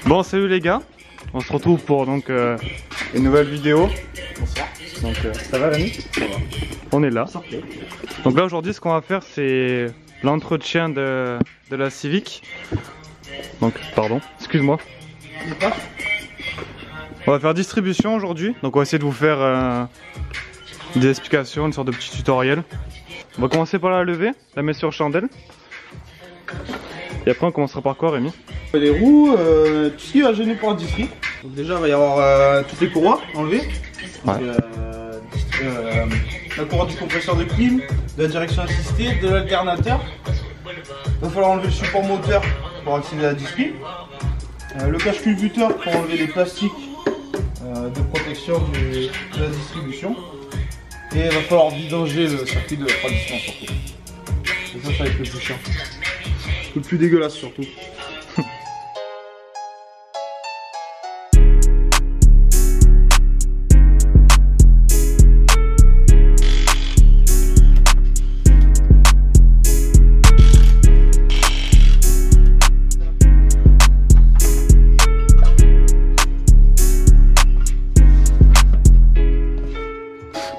Bon, salut les gars, on se retrouve pour donc une nouvelle vidéo. Bonsoir. Donc ça va Rémi? Ça va. On est là. Sortez. Donc là aujourd'hui ce qu'on va faire c'est l'entretien de la Civic. Donc pardon, excuse-moi. On va faire distribution aujourd'hui, donc on va essayer de vous faire des explications, une sorte de petit tutoriel. On va commencer par la lever, la mettre sur chandelle. Et après on commencera par quoi Rémi? Les roues, tout ce qui va gêner pour la distri. Donc déjà il va y avoir toutes les courroies enlevées. Donc, Ouais. La courroie du compresseur de clim, de la direction assistée, de l'alternateur. Il va falloir enlever le support moteur pour accéder à la distri. Le cache-culbuteur pour enlever les plastiques de protection de la distribution. Et il va falloir vidanger le circuit de refroidissement surtout. Et ça va être le plus chiant. Le plus dégueulasse surtout.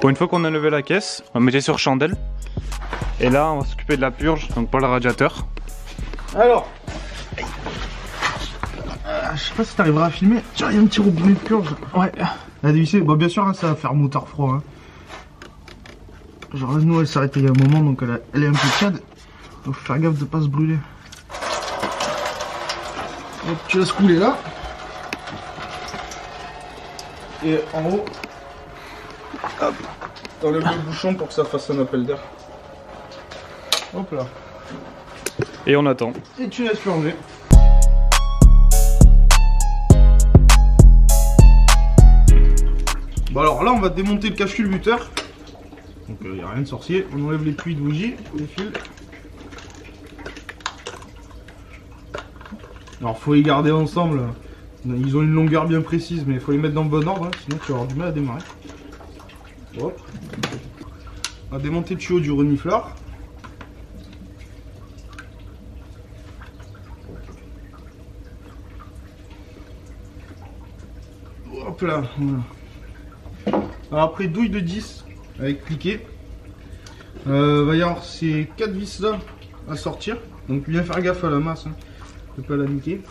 Bon, une fois qu'on a levé la caisse, on va mettre sur chandelle. Et là on va s'occuper de la purge, donc pour le radiateur. Alors, je sais pas si t'arriveras à filmer. Tiens, il y a un petit robinet de purge. Ouais. La dévissée, bon, bien sûr, là, ça va faire motard froid. Hein. Genre là, nous, elle s'est arrêtée il y a un moment, donc elle est un peu tiède. Donc, faut faire gaffe de pas se brûler. Hop, tu laisses couler là. Et en haut, hop, t'enlèves le bouchon pour que ça fasse un appel d'air. Hop là. Et on attend. Et tu laisses purger. Bon alors là on va démonter le cache-culbuteur. Donc il n'y a rien de sorcier. On enlève les puits de bougie, les fils. Alors faut les garder ensemble. Ils ont une longueur bien précise mais il faut les mettre dans le bon ordre, hein, sinon tu vas avoir du mal à démarrer. Hop. On va démonter le tuyau du renifleur. Hop là, voilà. Alors après douille de 10 avec cliquet. Va y avoir ces 4 vis là à sortir. Donc bien faire gaffe à la masse, hein, de pas la niquer.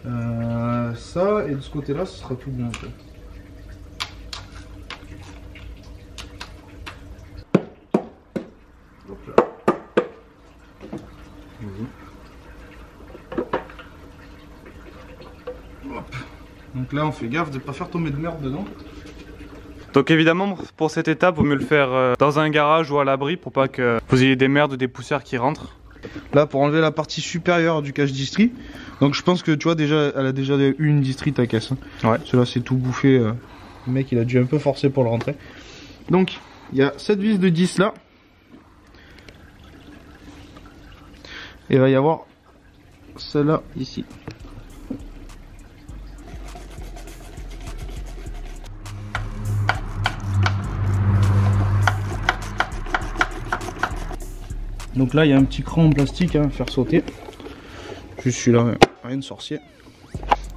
Ça et de ce côté là ce sera tout bon. Okay. Hop là. Hop. Donc là on fait gaffe de ne pas faire tomber de merde dedans. Donc évidemment pour cette étape, il vaut mieux le faire dans un garage ou à l'abri pour pas que vous ayez des merdes ou des poussières qui rentrent. Là pour enlever la partie supérieure du cache distri. Donc je pense que tu vois déjà, elle a déjà eu une distri ta caisse. Hein. Ouais. Celui-là c'est tout bouffé. Le mec il a dû un peu forcer pour le rentrer. Donc il y a cette vis de 10 là. Et il va y avoir celle-là ici. Donc là il y a un petit cran en plastique à faire sauter. Juste celui-là, rien de sorcier.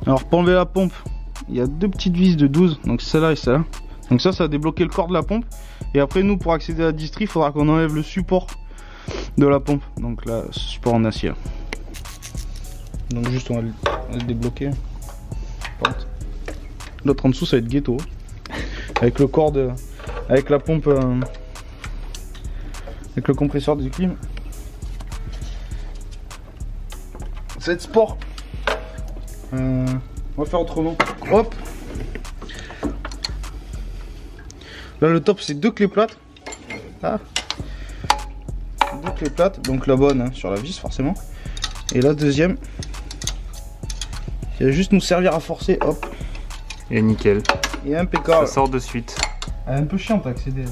Alors pour enlever la pompe, il y a deux petites vis de 12, donc celle-là et celle-là. Donc ça va débloquer le corps de la pompe. Et après nous pour accéder à la distri, il faudra qu'on enlève le support de la pompe. Donc là, support en acier. Donc juste on va le débloquer. L'autre en dessous ça va être ghetto. Avec le corps de... avec la pompe... avec le compresseur du clim. Ça va être sport. On va faire autrement. Hop. Là le top c'est deux clés plates. Ah. Deux clés plates. Donc la bonne hein, sur la vis forcément. Et la deuxième. Qui va juste nous servir à forcer. Hop. Et nickel. Et impeccable. Ça sort de suite. Elle est un peu chiante à accéder.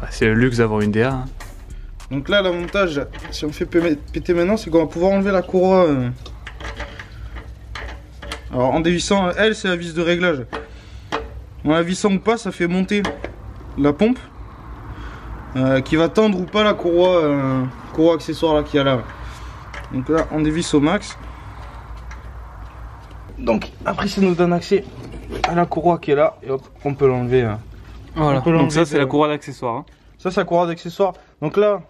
C'est le luxe d'avoir une DA. Hein. Donc là, l'avantage, si on fait péter maintenant, c'est qu'on va pouvoir enlever la courroie. Alors en dévissant, elle, c'est la vis de réglage. En la vissant ou pas, ça fait monter la pompe qui va tendre ou pas la courroie, courroie accessoire là qu'il y a là. Donc là on dévisse au max. Donc après ça nous donne accès à la courroie qui est là et hop on peut l'enlever. Voilà. Donc ça c'est la courroie d'accessoires. Hein. Ça c'est la courroie d'accessoires. Donc là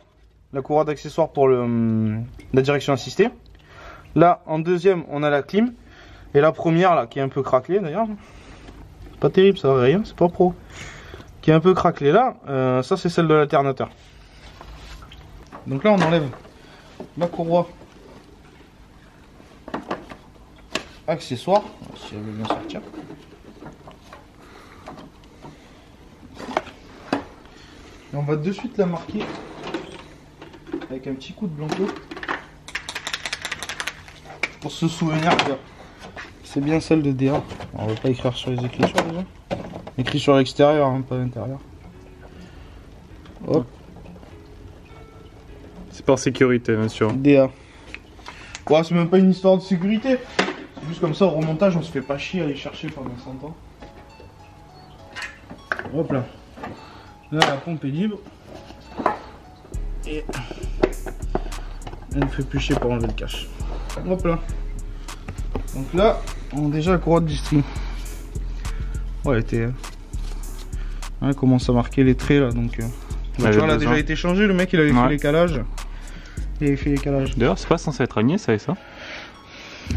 la courroie d'accessoires pour la direction assistée. Là en deuxième on a la clim. Et la première là qui est un peu craquelée d'ailleurs. Pas terrible ça, rien, c'est pas pro. Qui est un peu craquelée là, ça c'est celle de l'alternateur. Donc là on enlève la courroie accessoire, si elle veut bien sortir. Et on va de suite la marquer avec un petit coup de blanco pour se souvenir que c'est bien celle de DA. On va pas écrire sur les écritures déjà. Écrit sur l'extérieur, hein, pas l'intérieur. Hop. C'est par sécurité bien sûr. DA. Ouais, c'est même pas une histoire de sécurité. C'est juste comme ça au remontage on se fait pas chier à aller chercher pendant 100 ans. Hop là. Là la pompe est libre. Et elle ne fait plus chier pour enlever le cache. Hop là. Donc là, on a déjà la courroie de distri. Ouais, elle était. Elle commence à marquer les traits là. Donc, tu vois, elle a déjà été changée. Le mec il avait fait les calages. Il avait fait les calages. D'ailleurs, c'est pas censé être aligné ça et ça?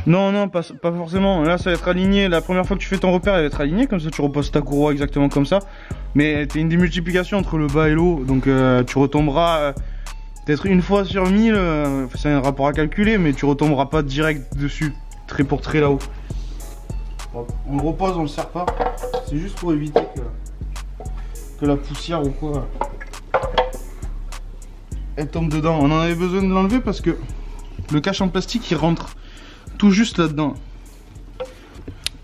Non, non, pas forcément. Là, ça va être aligné. La première fois que tu fais ton repère, elle va être alignée. Comme ça, tu reposes ta courroie exactement comme ça. Mais t'as une démultiplication entre le bas et le haut. Donc, tu retomberas. Peut-être une fois sur 1000. C'est un rapport à calculer. Mais tu retomberas pas direct dessus. Trait pour trait là-haut. On le repose, on le serre pas. C'est juste pour éviter que la poussière ou quoi elle tombe dedans. On en avait besoin de l'enlever parce que le cache en plastique il rentre tout juste là-dedans.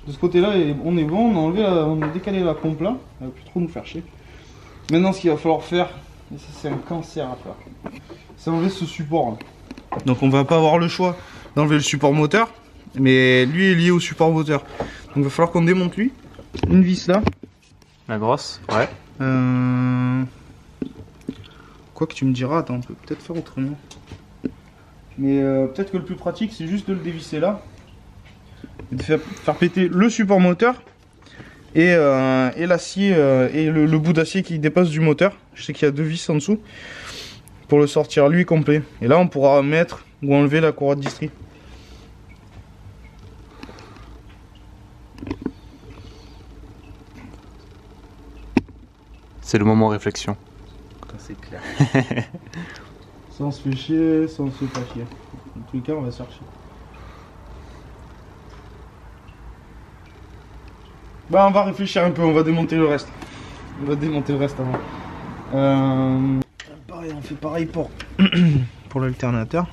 De ce côté-là, on est bon. On a décalé la pompe là. Elle va plus trop nous faire chier. Maintenant, ce qu'il va falloir faire, et ça c'est un cancer à faire, c'est enlever ce support là. Donc on va pas avoir le choix d'enlever le support moteur. Mais lui est lié au support moteur. Donc il va falloir qu'on démonte lui. Une vis là. La grosse. Ouais. Quoi que tu me diras, attends, on peut peut-être faire autrement. Mais peut-être que le plus pratique c'est juste de le dévisser là. Et de faire péter le support moteur. Et l'acier et le bout d'acier qui dépasse du moteur. Je sais qu'il y a deux vis en dessous. Pour le sortir lui complet. Et là on pourra mettre ou enlever la courroie de distri. C'est le moment réflexion. C'est clair. Ça on se fait chier, ça on se fait pas chier. En tous les cas on va chercher. Bah on va réfléchir un peu, on va démonter le reste. On va démonter le reste avant. Pareil, on fait pareil pour, pour l'alternateur.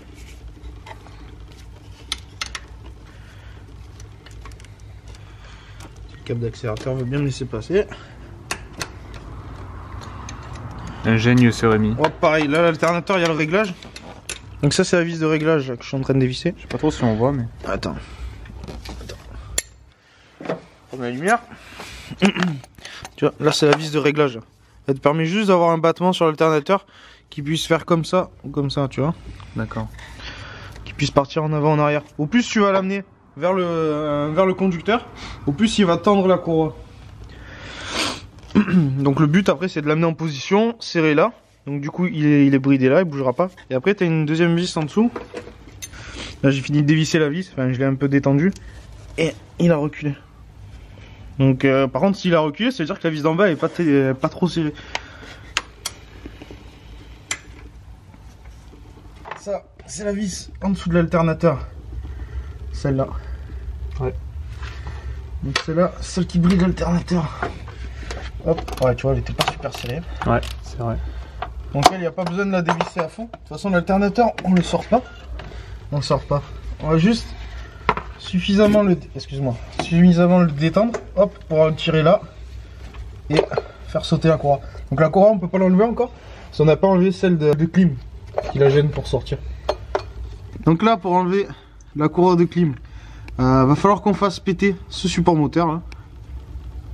Le câble d'accélérateur veut bien me laisser passer. Ingénieux ce Rémi. Oh, pareil, là l'alternateur il y a le réglage. Donc ça c'est la vis de réglage que je suis en train de dévisser. Je sais pas trop si on voit mais... Attends. Comme la lumière. Tu vois, là c'est la vis de réglage. Elle te permet juste d'avoir un battement sur l'alternateur qui puisse faire comme ça ou comme ça, tu vois. D'accord. Qui puisse partir en avant, en arrière. Au plus tu vas l'amener vers le conducteur, au plus il va tendre la courroie. Donc le but après c'est de l'amener en position, serré là. Donc du coup il est bridé là, il bougera pas. Et après tu as une deuxième vis en dessous. Là j'ai fini de dévisser la vis, enfin je l'ai un peu détendu. Et il a reculé. Donc par contre s'il a reculé, ça veut dire que la vis d'en bas est pas trop serrée. Ça c'est la vis en dessous de l'alternateur. Celle-là. Ouais. Donc celle-là, celle qui bride l'alternateur. Hop, ouais tu vois elle était pas super serrée. Ouais, c'est vrai. Donc elle, il n'y a pas besoin de la dévisser à fond. De toute façon l'alternateur on le sort pas. On le sort pas. On va juste suffisamment le détendre, hop, pour le tirer là et faire sauter la courroie. Donc la courroie on peut pas l'enlever encore, parce qu'on n'a pas enlevé celle de clim qui la gêne pour sortir. Donc là pour enlever la courroie de clim, va falloir qu'on fasse péter ce support moteur là,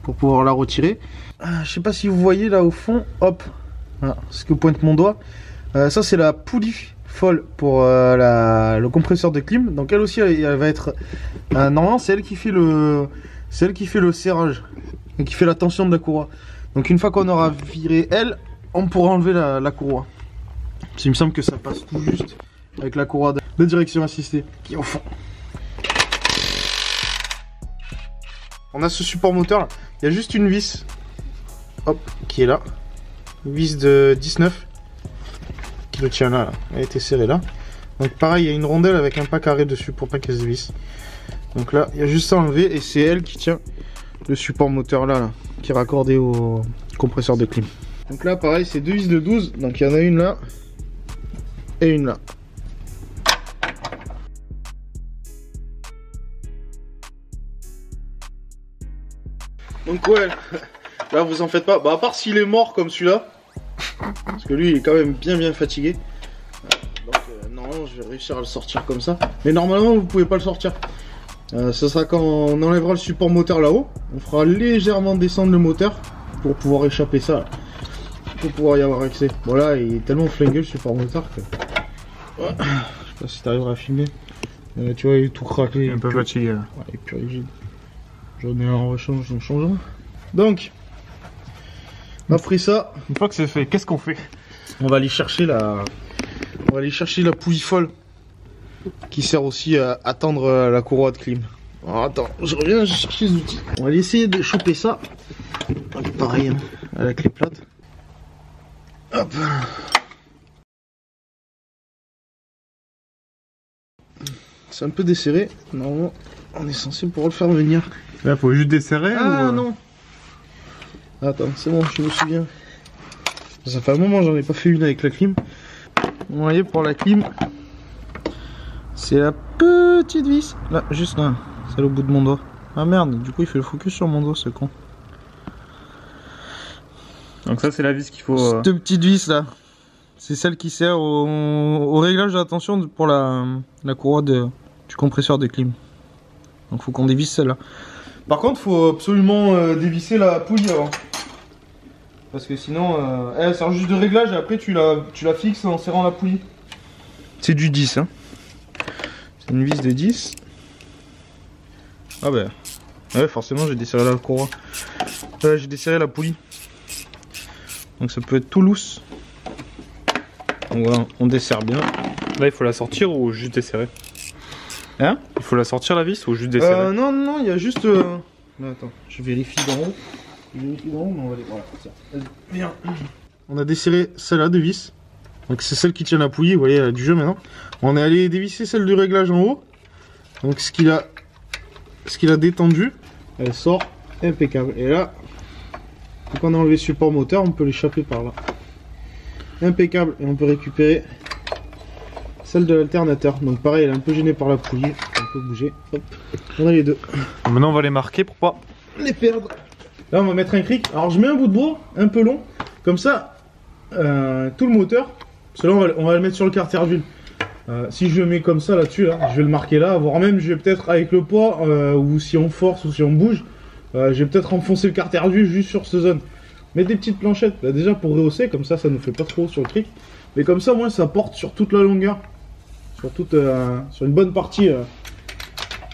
pour pouvoir la retirer. Je sais pas si vous voyez là au fond, hop, voilà, ce que pointe mon doigt. Ça c'est la poulie folle pour le compresseur de clim. Donc elle aussi, elle va être... normalement, c'est elle qui fait le serrage. Donc qui fait la tension de la courroie. Donc une fois qu'on aura viré elle, on pourra enlever la courroie. Parce qu'il me semble que ça passe tout juste avec la courroie de direction assistée qui est au fond. On a ce support moteur là. Il y a juste une vis, hop, qui est là. Une vis de 19 qui le tient là. Elle a été serrée là. Donc pareil, il y a une rondelle avec un pas carré dessus pour pas qu'elle se visse. Donc là, il y a juste à enlever et c'est elle qui tient le support moteur là, qui est raccordé au compresseur de clim. Donc là, pareil, c'est deux vis de 12. Donc il y en a une là et une là. Donc ouais, là vous en faites pas, bah à part s'il est mort comme celui-là, parce que lui il est quand même bien fatigué. Donc normalement je vais réussir à le sortir comme ça, mais normalement vous pouvez pas le sortir. Ce sera quand on enlèvera le support moteur là-haut, on fera légèrement descendre le moteur pour pouvoir échapper ça, là, pour pouvoir y avoir accès. Bon là il est tellement flingué le support moteur que... Ouais. Je sais pas si tu arriveras à filmer, tu vois il est tout craqué. Il est un peu fatigué. Ouais, il est plus rigide. J'en ai un rechange, on change. Donc, après ça, une fois que c'est fait, qu'est-ce qu'on fait? On va aller chercher la poulie folle qui sert aussi à tendre la courroie de clim. Alors attends, je reviens, je cherche les outils. On va aller essayer de choper ça. Pareil, hein, à la clé plate. Hop. C'est un peu desserré. Normalement, on est censé pouvoir le faire venir. Là, faut juste desserrer. Ah non. Attends, c'est bon, je me souviens. Ça fait un moment j'en ai pas fait une avec la clim. Vous voyez, pour la clim, c'est la petite vis. Là, juste là. Celle au bout de mon doigt. Ah merde, du coup il fait le focus sur mon doigt, ce con. Donc ça c'est la vis qu'il faut... Cette petite vis là. C'est celle qui sert au réglage de la tension pour la courroie du compresseur de clim. Donc faut qu'on dévisse celle-là. Par contre, faut absolument dévisser la poulie avant. Parce que sinon, elle sert juste de réglage et après tu la fixes en serrant la poulie. C'est du 10, hein. C'est une vis de 10. Ah bah, ouais, forcément j'ai desserré la courroie. J'ai desserré la poulie. Donc ça peut être tout loose. Donc voilà, on desserre bien. Là il faut la sortir ou juste desserrer? Hein? Il faut la sortir la vis ou juste desserrer? Non, il y a juste... Là, attends, je vérifie d'en haut. Mais on va aller... Voilà, ça. Viens. On a desserré celle-là de vis. Donc c'est celle qui tient la poulie, vous voyez, elle a du jeu maintenant. On est allé dévisser celle du réglage en haut. Donc ce qu'il a détendu, elle sort impeccable. Et là, quand on a enlevé le support moteur, on peut l'échapper par là. Impeccable. Et on peut récupérer celle de l'alternateur. Donc pareil, elle est un peu gênée par la poulie. On peut bouger. Hop. On a les deux. Maintenant on va les marquer pour pas les perdre. Là on va mettre un cric. Alors je mets un bout de bois un peu long. Comme ça, tout le moteur. Parce que là on va le mettre sur le carter d'huile. Si je le mets comme ça là-dessus, là, je vais le marquer là. Voire même je vais peut-être avec le poids, ou si on force ou si on bouge, je vais peut-être enfoncer le carter d'huile juste sur cette zone. Mettre des petites planchettes là, déjà pour rehausser. Comme ça nous fait pas trop sur le cric. Mais comme ça moi ça porte sur toute la longueur. Sur une bonne partie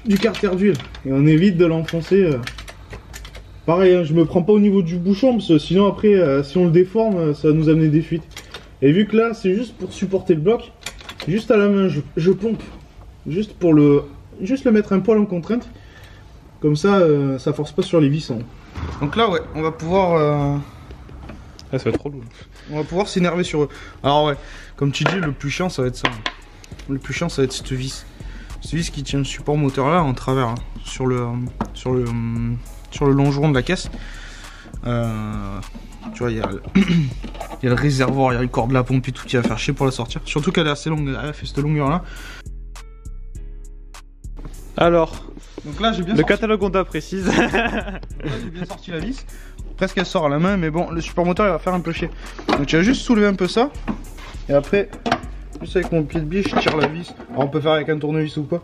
du carter d'huile. Et on évite de l'enfoncer. Pareil, hein, je me prends pas au niveau du bouchon parce que sinon après si on le déforme ça va nous amener des fuites. Et vu que là c'est juste pour supporter le bloc, juste à la main je pompe. Juste le mettre un poil en contrainte. Comme ça ça force pas sur les vis. Hein. Donc là ouais, on va pouvoir... Ah, ça va être trop lourd. On va pouvoir s'énerver sur eux. Alors ouais, comme tu dis, le plus chiant ça va être ça. Le plus chiant ça va être cette vis. Cette vis qui tient le support moteur là en travers, hein, sur le longeron de la caisse. Tu vois, il y a le réservoir, il y a le corps de la pompe et tout qui va faire chier pour la sortir. Surtout qu'elle est assez longue, elle fait cette longueur là. Alors, donc là j'ai bien le catalogue on t'a précise. Là j'ai bien sorti la vis. Presque elle sort à la main, mais bon, le support moteur il va faire un peu chier. Donc tu vas juste soulever un peu ça. Et après, juste avec mon pied de biche, je tire la vis. Alors on peut faire avec un tournevis ou pas.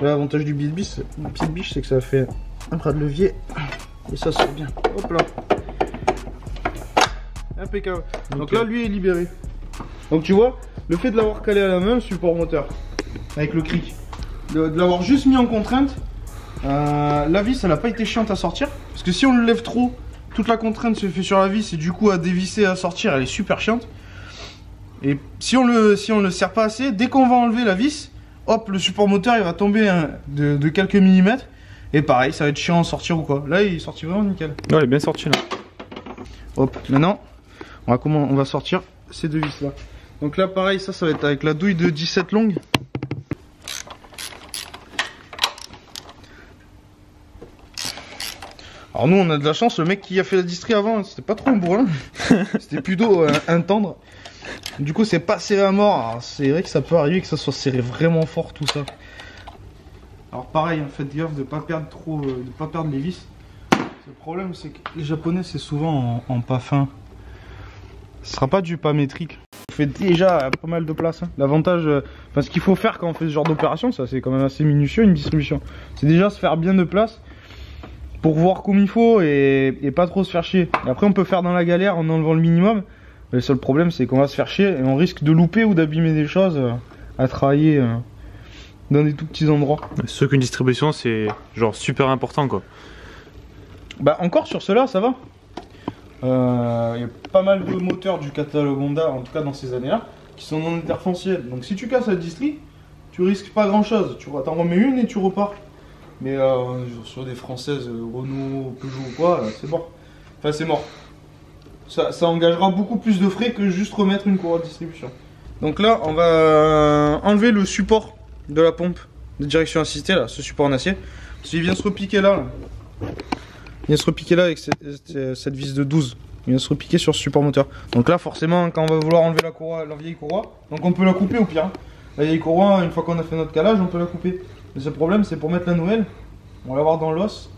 L'avantage du pied de biche, c'est que ça fait un bras de levier. Et ça sort bien. Hop là. Impeccable. Donc là lui est libéré. Donc tu vois, le fait de l'avoir calé à la main, le support moteur, avec le cric, de l'avoir juste mis en contrainte, la vis elle n'a pas été chiante à sortir. Parce que si on le lève trop, toute la contrainte se fait sur la vis et du coup à dévisser, à sortir, elle est super chiante. Et si on le serre pas assez, dès qu'on va enlever la vis, hop, le support moteur il va tomber de quelques millimètres. Et pareil, ça va être chiant à sortir ou quoi. Là il est sorti vraiment nickel. Ouais, il est bien sorti là. Hop, maintenant on va sortir ces deux vis là. Donc là pareil, ça va être avec la douille de 17 longues. Alors nous on a de la chance, le mec qui a fait la distri avant, c'était pas trop un bourrin. C'était plutôt un tendre. Du coup c'est pas serré à mort. C'est vrai que ça peut arriver que ça soit serré vraiment fort tout ça. Alors pareil, hein, faites gaffe de pas perdre trop, de pas perdre les vis. Le problème c'est que les japonais c'est souvent en pas fin. Ce sera pas du pas métrique. On fait déjà pas mal de place. Hein. L'avantage, enfin ce qu'il faut faire quand on fait ce genre d'opération, ça c'est quand même assez minutieux une distribution. C'est déjà se faire bien de place pour voir comme il faut et pas trop se faire chier. Et après on peut faire dans la galère en enlevant le minimum. Mais le seul problème c'est qu'on va se faire chier et on risque de louper ou d'abîmer des choses à travailler dans des tout petits endroits. C'est sûr qu'une distribution c'est genre super important quoi. Bah encore sur cela ça va. Il y a pas mal de moteurs du catalogue Honda, en tout cas dans ces années-là, qui sont non interfonciels. Donc si tu casses la distri, tu risques pas grand-chose. Tu t'en remets une et tu repars. Mais sur des françaises, Renault, Peugeot ou quoi, c'est mort. Enfin c'est mort. Ça engagera beaucoup plus de frais que juste remettre une courroie de distribution. Donc là on va enlever le support de la pompe de direction assistée, là, ce support en acier. Parce qu'il vient se repiquer là. Il vient se repiquer là avec cette vis de 12. Il vient se repiquer sur ce support moteur. Donc là forcément quand on va vouloir enlever la courroie, la vieille courroie, donc on peut la couper au pire. La vieille courroie, une fois qu'on a fait notre calage, on peut la couper. Mais ce problème c'est pour mettre la nouvelle, on va l'avoir dans l'os.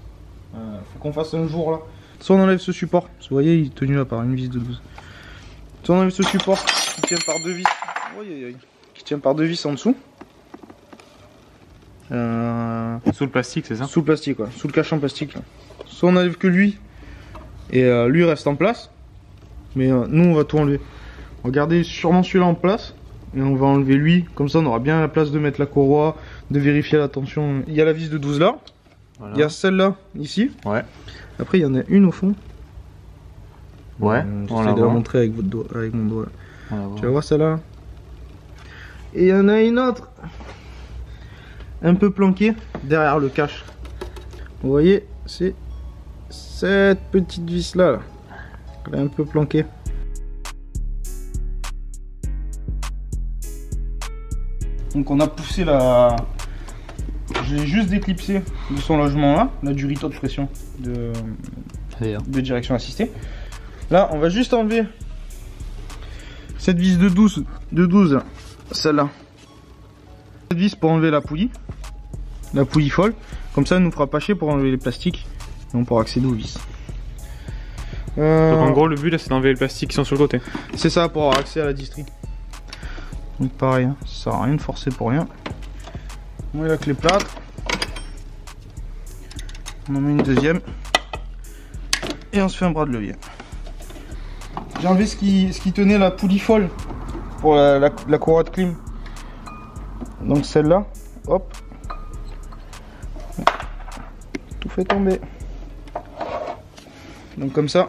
Faut qu'on fasse un jour là. Soit on enlève ce support, vous voyez il est tenu là par une vis de 12. Soit on enlève ce support qui tient par deux vis. Qui tient par deux vis en dessous. Sous le plastique c'est ça? Sous le plastique, ouais. Sous le cache en plastique là. Soit on enlève que lui et lui reste en place, mais nous on va tout enlever. On va garder sûrement celui-là en place et on va enlever lui, comme ça on aura bien la place de mettre la courroie, de vérifier la tension. Il y a la vis de 12 là, voilà. Il y a celle-là ici, ouais. Après il y en a une au fond. Ouais, j'essaie de la montrer avec votre doigt, avec mon doigt. Tu vas voir celle-là. Et il y en a une autre un peu planquée derrière le cache. Vous voyez, c'est cette petite vis là, elle est un peu planquée. Donc on a poussé la... J'ai juste déclipsé de son logement là, la du rito de pression de direction assistée. Là on va juste enlever cette vis de 12 celle-là. Cette vis pour enlever la poulie folle. Comme ça elle nous fera pas chier pour enlever les plastiques. Et on pourra accéder aux vis. Donc en gros le but là c'est d'enlever les plastiques qui sont sur le côté. C'est ça, pour avoir accès à la distri. Donc pareil, hein, ça sert à rien de forcer pour rien. On met la clé plâtre. On en met une deuxième. Et on se fait un bras de levier. J'ai enlevé ce qui tenait la poulie folle pour la courroie de clim. Donc celle-là, hop. Tout fait tomber. Donc comme ça.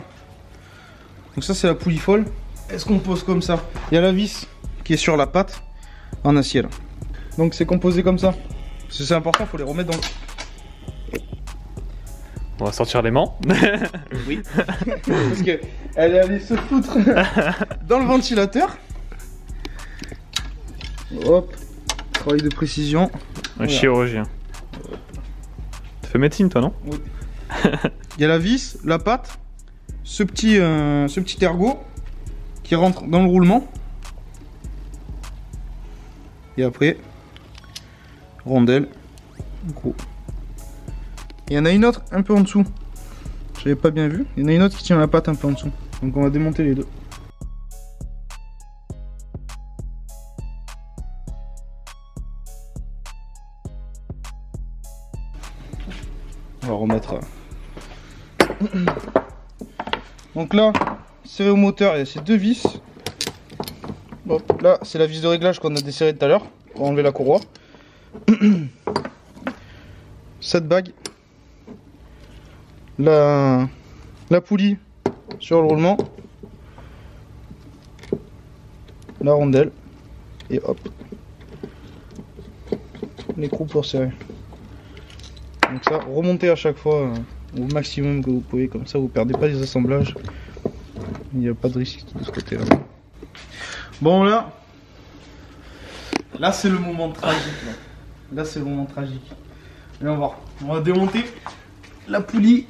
Donc ça c'est la poulie folle. Est-ce qu'on pose comme ça? Il y a la vis qui est sur la patte en acier là. Donc c'est composé comme ça. Parce que c'est important, il faut les remettre dans le... On va sortir l'aimant. Oui. Parce que elle est allée se foutre dans le ventilateur. Hop. Travail de précision. Un voilà. Chirurgien. Tu fais médecine toi non? Oui. Il y a la vis, la patte, ce petit ergot qui rentre dans le roulement. Et après, rondelle, gros. Il y en a une autre un peu en dessous. J'avais pas bien vu. Il y en a une autre qui tient la patte un peu en dessous. Donc on va démonter les deux. On va remettre. Donc là, serré au moteur, il y a ces deux vis. Hop, là c'est la vis de réglage qu'on a desserrée tout à l'heure pour enlever la courroie. Cette bague, la poulie sur le roulement, la rondelle et hop, l'écrou pour serrer. Donc ça, remontez à chaque fois au maximum que vous pouvez, comme ça vous perdez pas les assemblages. Il n'y a pas de risque de ce côté là. Bon là c'est le moment tragique là c'est le moment tragique. Et on va démonter la poulie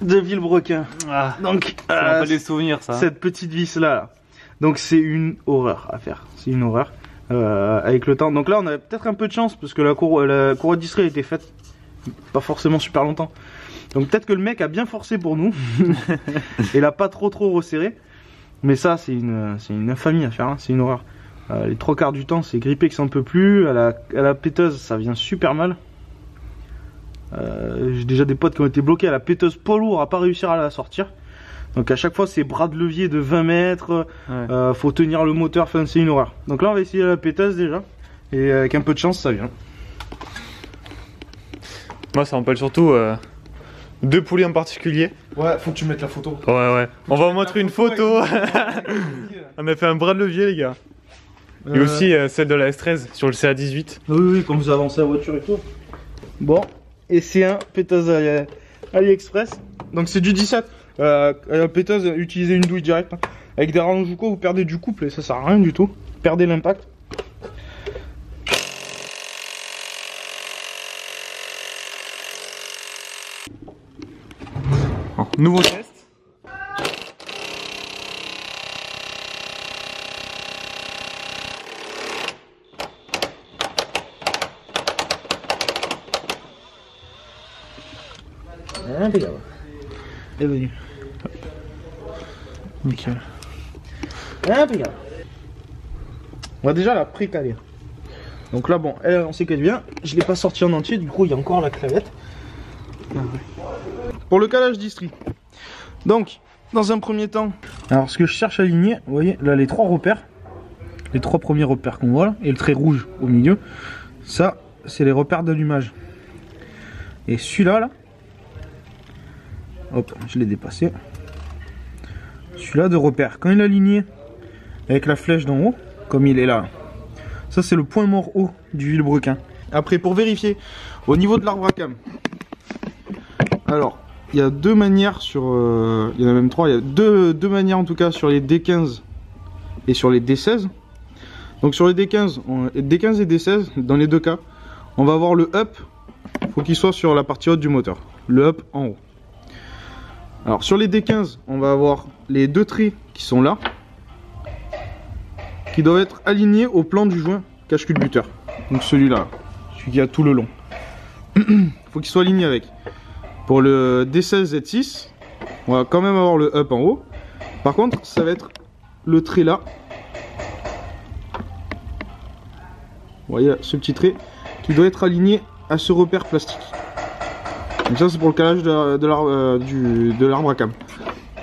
de Villebrequin. Ah, donc ça rappelle des souvenirs ça. Cette petite vis là. Donc c'est une horreur à faire, c'est une horreur avec le temps. Donc là on a peut-être un peu de chance parce que la courroie d'Istrie a été faite pas forcément super longtemps. Donc peut-être que le mec a bien forcé pour nous et l'a pas trop resserré. Mais ça c'est une infamie à faire, hein. C'est une horreur. Les 3/4 du temps c'est grippé que ça ne peut plus. À la péteuse ça vient super mal. J'ai déjà des potes qui ont été bloqués à la péteuse poids lourd à pas réussir à la sortir. Donc à chaque fois c'est bras de levier de 20 mètres, ouais. Faut tenir le moteur, enfin c'est une horreur. Donc là on va essayer la péteuse déjà. Et avec un peu de chance ça vient. Moi ça me rappelle surtout deux poulies en particulier. Ouais, faut que tu mettes la photo. Ouais. On va vous montrer une photo. On a fait un bras de levier les gars. Et aussi celle de la S13 sur le CA18. Oui, quand vous avancez la voiture et tout. Bon, et c'est un péteuse AliExpress. Donc c'est du 17. Péteuse, utilisez une douille directe. Hein. Avec des rallonges ou quoi, vous perdez du couple et ça sert à rien du tout. Vous perdez l'impact. Nouveau test. Impeccable. Et venu. Nickel. Impeccable. On va déjà la précaler. Donc là bon, elle, on sait qu'elle vient. Je l'ai pas sortie en entier, du coup il y a encore la clavette. Pour le calage d'Istrie. Donc, dans un premier temps, alors ce que je cherche à aligner, vous voyez, là les trois repères, les trois premiers repères qu'on voit là, et le trait rouge au milieu, ça c'est les repères d'allumage. Et celui-là, là, hop, je l'ai dépassé. Celui-là de repère, quand il est aligné avec la flèche d'en haut, comme il est là, ça c'est le point mort haut du Villebrequin. Après, pour vérifier, au niveau de l'arbre à cam, alors, il y a deux manières sur... il y en a même trois. Il y a deux manières en tout cas sur les D15 et sur les D16. Donc sur les D15, D15 et D16, dans les deux cas, on va avoir le up. Il faut qu'il soit sur la partie haute du moteur. Le up en haut. Alors sur les D15, on va avoir les deux traits qui sont là. Qui doivent être alignés au plan du joint cache-culbuteur. Donc celui-là, celui qui a tout le long. Il faut qu'il soit aligné avec. Pour le D16 Z6, on va quand même avoir le up en haut. Par contre, ça va être le trait là. Vous voyez ce petit trait qui doit être aligné à ce repère plastique. Donc ça c'est pour le calage de l'arbre à cam.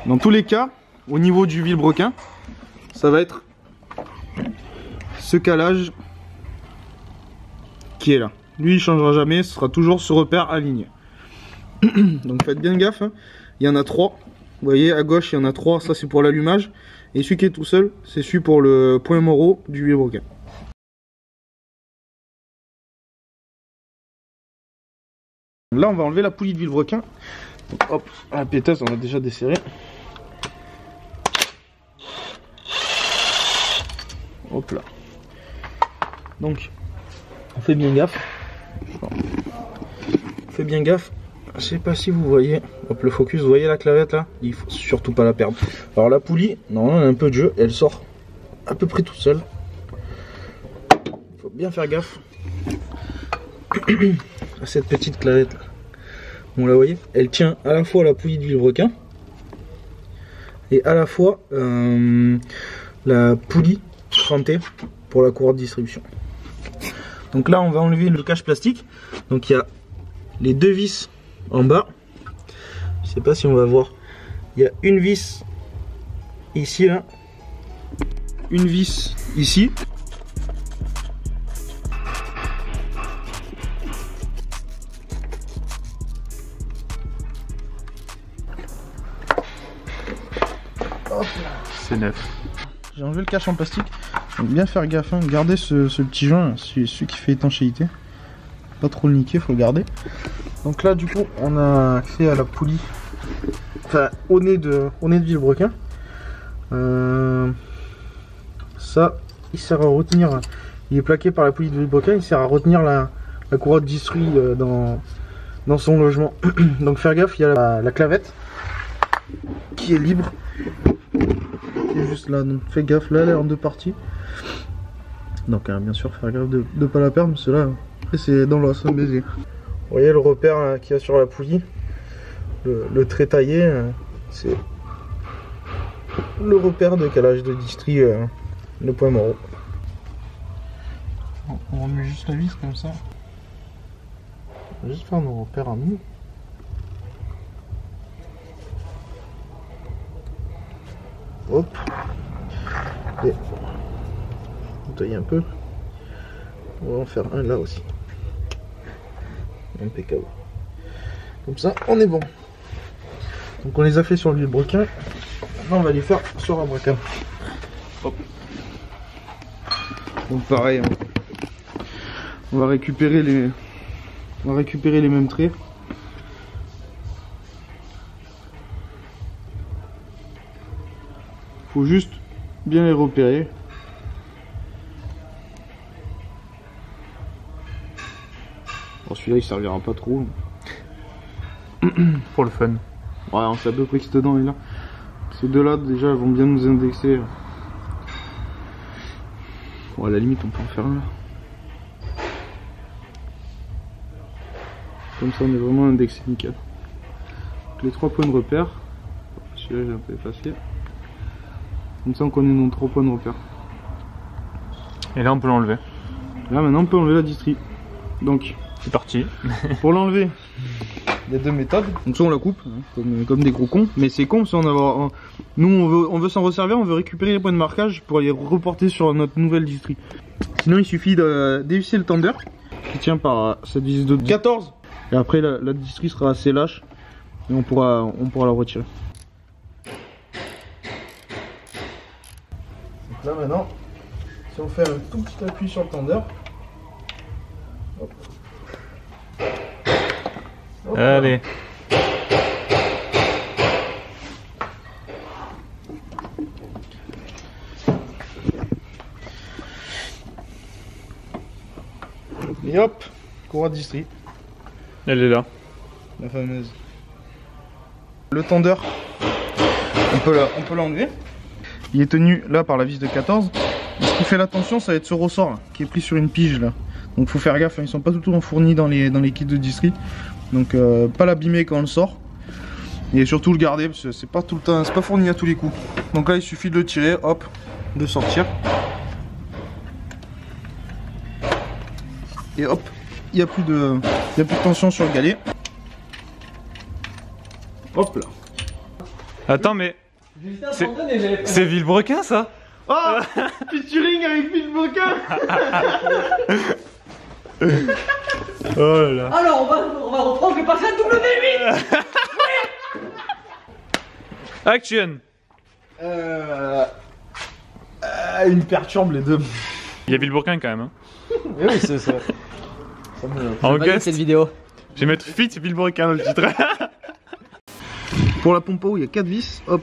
Dans tous les cas, au niveau du Villebrequin, ça va être ce calage qui est là. Lui il ne changera jamais, ce sera toujours ce repère aligné. Donc faites bien gaffe, hein. Il y en a trois. Vous voyez à gauche il y en a trois, ça c'est pour l'allumage. Et celui qui est tout seul, c'est celui pour le point mort du Villebrequin. Là on va enlever la poulie de Villebrequin. Donc, hop, la péteuse on a déjà desserré. Hop là. Donc on fait bien gaffe. On fait bien gaffe. Je sais pas si vous voyez, hop le focus, vous voyez la clavette là, il faut surtout pas la perdre. Alors la poulie, normalement elle a un peu de jeu, elle sort à peu près toute seule. Il faut bien faire gaffe à cette petite clavette là. Bon là vous voyez, elle tient à la fois la poulie de Villebrequin et à la fois la poulie crantée pour la courroie de distribution. Donc là on va enlever le cache plastique. Donc il y a les deux vis en bas, je sais pas si on va voir, il y a une vis ici là une vis ici. C'est neuf. J'ai enlevé le cache en plastique. Donc bien faire gaffe, hein. Gardez ce petit joint, celui qui fait étanchéité. Pas trop le niquer, faut le garder. Donc là du coup on a accès à la poulie. Enfin au nez de vilebrequin. Ça il sert à retenir. Il est plaqué par la poulie de vilebrequin, il sert à retenir la courroie de distri dans son logement. Donc faire gaffe, il y a la clavette qui est libre. Qui est juste là, donc fais gaffe, là elle est en deux parties. Donc bien sûr faire gaffe de ne pas la perdre, parce que là c'est dans l'os, un baiser. Vous voyez le repère qu'il y a sur la poulie, le trait taillé, c'est le repère de calage de distri, le point mort. On remet juste la vis comme ça. On va juste faire nos repères à nous. Hop. Et on taille un peu. On va en faire un là aussi. Impeccable. Comme ça, on est bon. Donc on les a fait sur le vilebrequin. Maintenant on va les faire sur la bracane. Hop. Donc pareil, on va récupérer les mêmes traits. Faut juste bien les repérer. Bon, celui-là il servira pas trop. Pour le fun. Ouais, on sait à peu près que c'est dedans et là. Ces deux-là déjà vont bien nous indexer. Bon, à la limite on peut en faire un là. Comme ça on est vraiment indexé nickel. Donc, les 3 points de repère. Celui-là j'ai un peu effacé. Comme ça on connaît nos 3 points de repère. Et là on peut l'enlever. Là maintenant on peut enlever la distri. Donc c'est parti. Pour l'enlever, il y a 2 méthodes. Donc soit on la coupe, hein, comme des gros cons. Mais c'est con, si nous on veut s'en resservir, on veut récupérer les points de marquage pour les reporter sur notre nouvelle distri. Sinon il suffit d'évisser le tender qui tient par cette vis de 14. Et après la distri sera assez lâche et on pourra la retirer. Donc là maintenant, si on fait un tout petit appui sur le tender, hop. Hop, allez. Et hop, courroie de distri. Elle est là. La fameuse. Le tender, on peut l'enlever. Il est tenu là par la vis de 14. Et ce qui fait la tension, ça va être ce ressort là, qui est pris sur une pige là. Donc faut faire gaffe, hein, ils sont pas tout le temps fournis dans les kits de distri. Donc pas l'abîmer quand on le sort. Et surtout le garder parce que c'est pas tout le temps, c'est pas fourni à tous les coups. Donc là il suffit de le tirer, hop, de sortir. Et hop, il n'y a plus de tension sur le galet. Hop là. Attends mais c'est vilebrequin ça. Oh, featuring avec vilebrequin. Oh là là. Alors on va reprendre le passage W8. Action. Une perturbe les deux. Il y a vilebrequin quand même. Hein. Mais oui, c'est ça. En guest, cette vidéo. je vais mettre Fit vilebrequin dans le titre. Pour la pompe à eau, il y a 4 vis. Hop.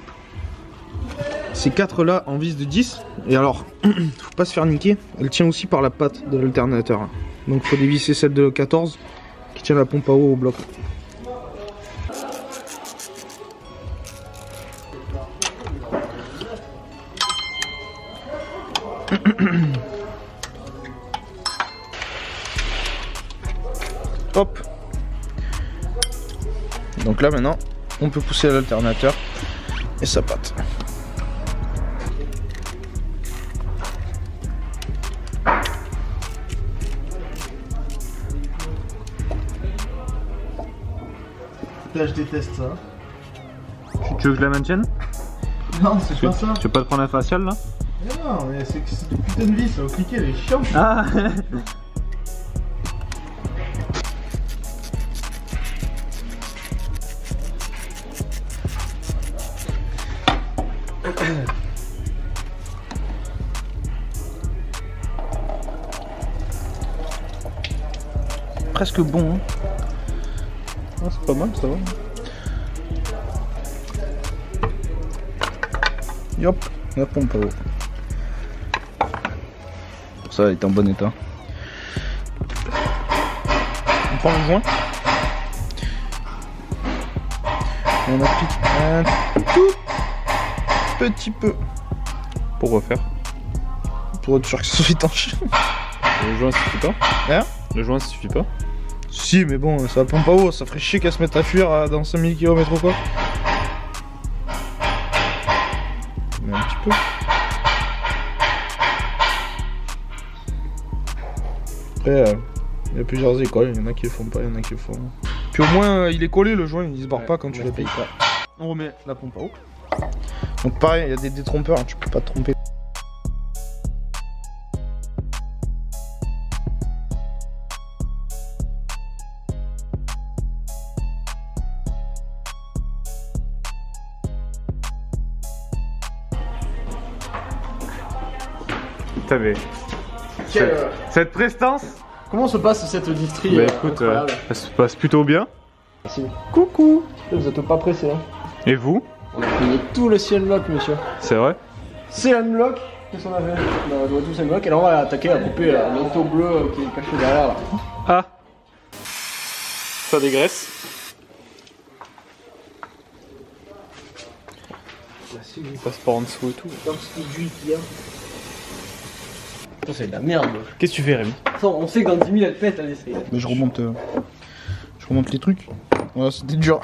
Ces 4 là en vis de 10. Et alors, faut pas se faire niquer. Elle tient aussi par la patte de l'alternateur. Donc faut dévisser celle de 14 qui tient la pompe à eau au bloc. Hop. Donc là maintenant, on peut pousser l'alternateur et sa patte. Là je déteste ça. Tu veux que je la maintienne? Non, c'est pas ça. Tu veux pas te prendre un facial là? Non, mais c'est que cette putain de vis, ça va cliquer, elle est chiante. Ah. Presque bon. Hein. Ah, c'est pas mal, ça va. Hop, la pompe à eau. Ça elle est en bon état. On prend le joint. Et on applique un tout petit peu. Pour refaire. Pour être sûr que ça soit étanche. Le joint ça suffit pas. Hein? Le joint ça suffit pas. Si, mais bon, ça pompe à eau, ça ferait chier qu'elle se mette à fuir dans 5000 km ou quoi. Mais un petit peu. Après, il y a plusieurs écoles, il y en a qui le font pas, il y en a qui le font. Puis au moins, il est collé le joint, il se barre pas quand tu le payes pas. On remet la pompe à eau. Donc pareil, il y a des détrompeurs, hein, tu peux pas te tromper. T'avais. Cette prestance. Comment se passe cette distrie? Bah écoute, ça se passe plutôt bien. Merci. Coucou. Vous êtes pas pressé, hein? Et vous? On a fini tout le CN-Block, monsieur. C'est vrai? CN-Block? Qu'est-ce qu'on a fait? On a tout CN-Block et là on va attaquer à couper l'auto bleu qui est caché derrière là. Ah. Ça dégraisse. Il passe par en dessous et tout. Dans ce d'huile qu'il y a. C'est de la merde. Qu'est-ce que tu fais, Rémi? On sait que dans 10 000 elle pète la lessive. Mais je remonte les trucs. Voilà, c'était dur.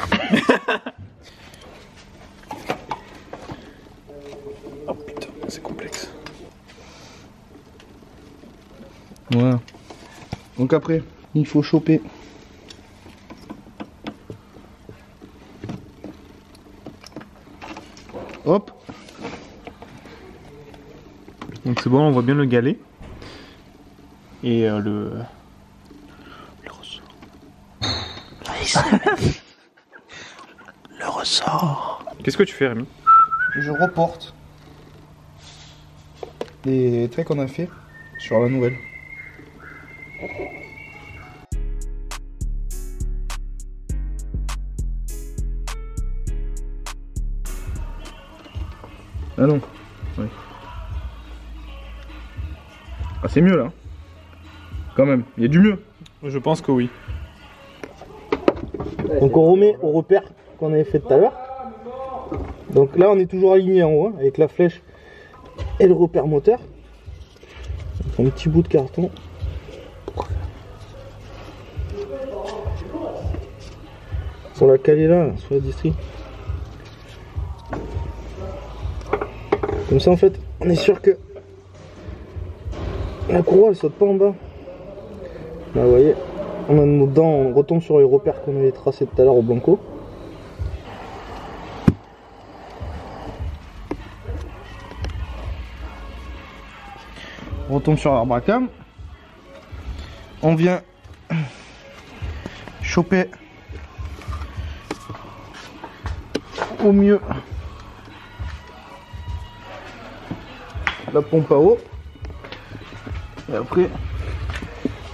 Oh putain, c'est complexe. Voilà. Donc après, il faut choper. Hop. Donc c'est bon, on voit bien le galet. Et le ressort. Le ressort. Qu'est-ce que tu fais, Rémi? Je reporte les traits qu'on a fait sur la nouvelle. Ah non. Ouais. Ah c'est mieux là. Quand même, il y a du mieux. Je pense que oui. Donc on remet au repère qu'on avait fait tout à l'heure. Donc là on est toujours aligné en haut hein, avec la flèche et le repère moteur. Donc, un petit bout de carton. On l'a calé là, sur la distrie. Comme ça en fait on est sûr que la courroie elle saute pas en bas. Là vous voyez, on a nos dents, on retombe sur les repères qu'on avait tracés tout à l'heure au blanco. On retombe sur l'Arbracam. On vient choper au mieux la pompe à eau. Et après,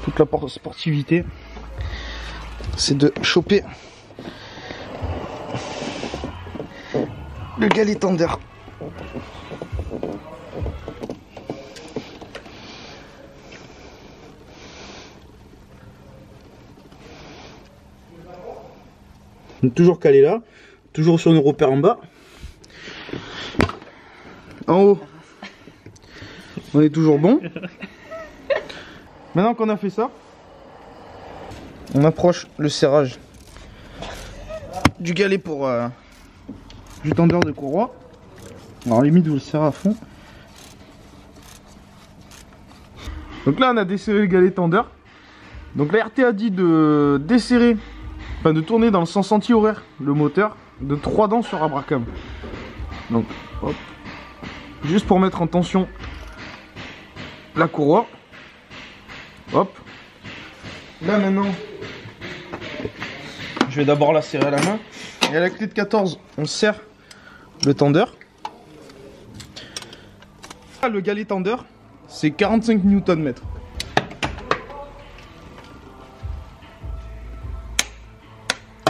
toute la sportivité, c'est de choper le galet tender. Donc, toujours calé là, toujours sur nos repères en bas. En haut, on est toujours bon. Maintenant qu'on a fait ça, on approche le serrage du galet pour du tendeur de courroie. Alors limite vous le serrez à fond. Donc là on a desserré le galet tendeur. Donc la RT a dit de desserrer, enfin de tourner dans le sens anti-horaire le moteur de 3 dents sur Abracam. Donc hop, juste pour mettre en tension la courroie. Hop. Là maintenant, je vais d'abord la serrer à la main. Et à la clé de 14, on serre le tendeur. Le galet tendeur, c'est 45 Nm.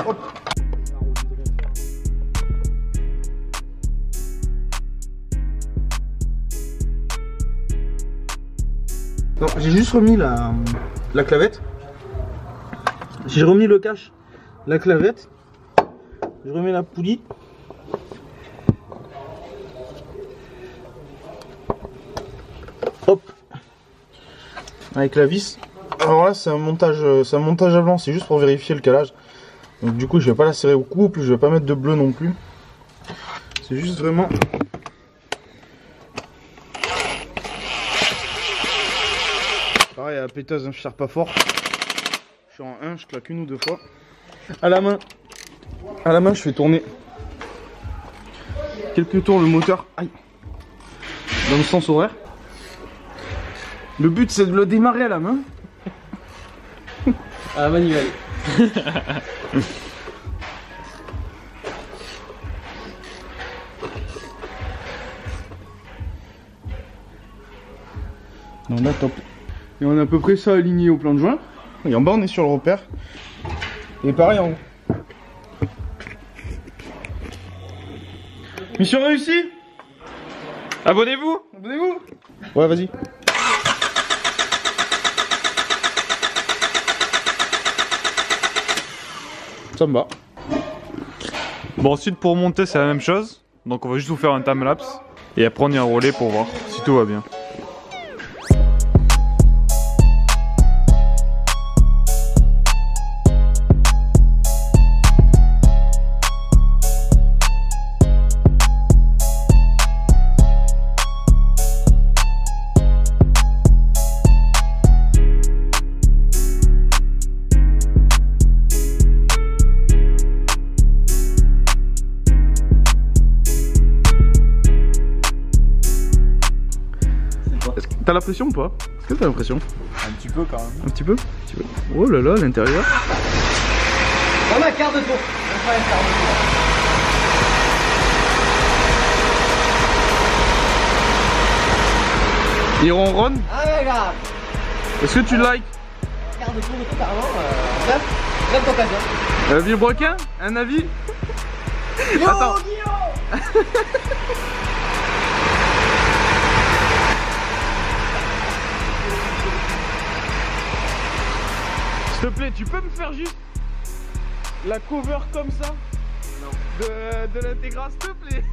Hop. Non, j'ai juste remis la clavette. J'ai remis le cache, la clavette. Je remets la poulie. Hop. Avec la vis. Alors là, c'est un montage à blanc, c'est juste pour vérifier le calage. Donc du coup, je vais pas la serrer au couple, je vais pas mettre de bleu non plus. C'est juste vraiment. Pareil, à la péteuse, hein, je serre pas fort. Je suis en 1, je claque une ou deux fois. À la main, je fais tourner quelques tours le moteur, aïe, dans le sens horaire. Le but, c'est de le démarrer à la main. À la manivelle. Non, là, top. Et on a à peu près ça aligné au plan de joint. Et en bas, on est sur le repère. Et pareil en haut. Mission réussie. Abonnez-vous. Abonnez-vous. Ouais, vas-y. Ça me va. Bon, ensuite pour monter, c'est la même chose. Donc on va juste vous faire un time-lapse. Et après on ira rouler pour voir si tout va bien. T'as la pression ou pas? Est-ce que t'as la pression? Un petit peu quand même. Un petit peu? Oh là là, l'intérieur. On a quart de tour. On fait un quart de tour. Il ronronne. Ah ouais, grave. Est-ce que tu likes? Quart de tour de tout, carrément. Bref occasion. Villebrequin, un avis? Yo, Attends. Guillaume. S'il te plaît, tu peux me faire juste la cover comme ça? Non. De l'intégral, s'il te plaît.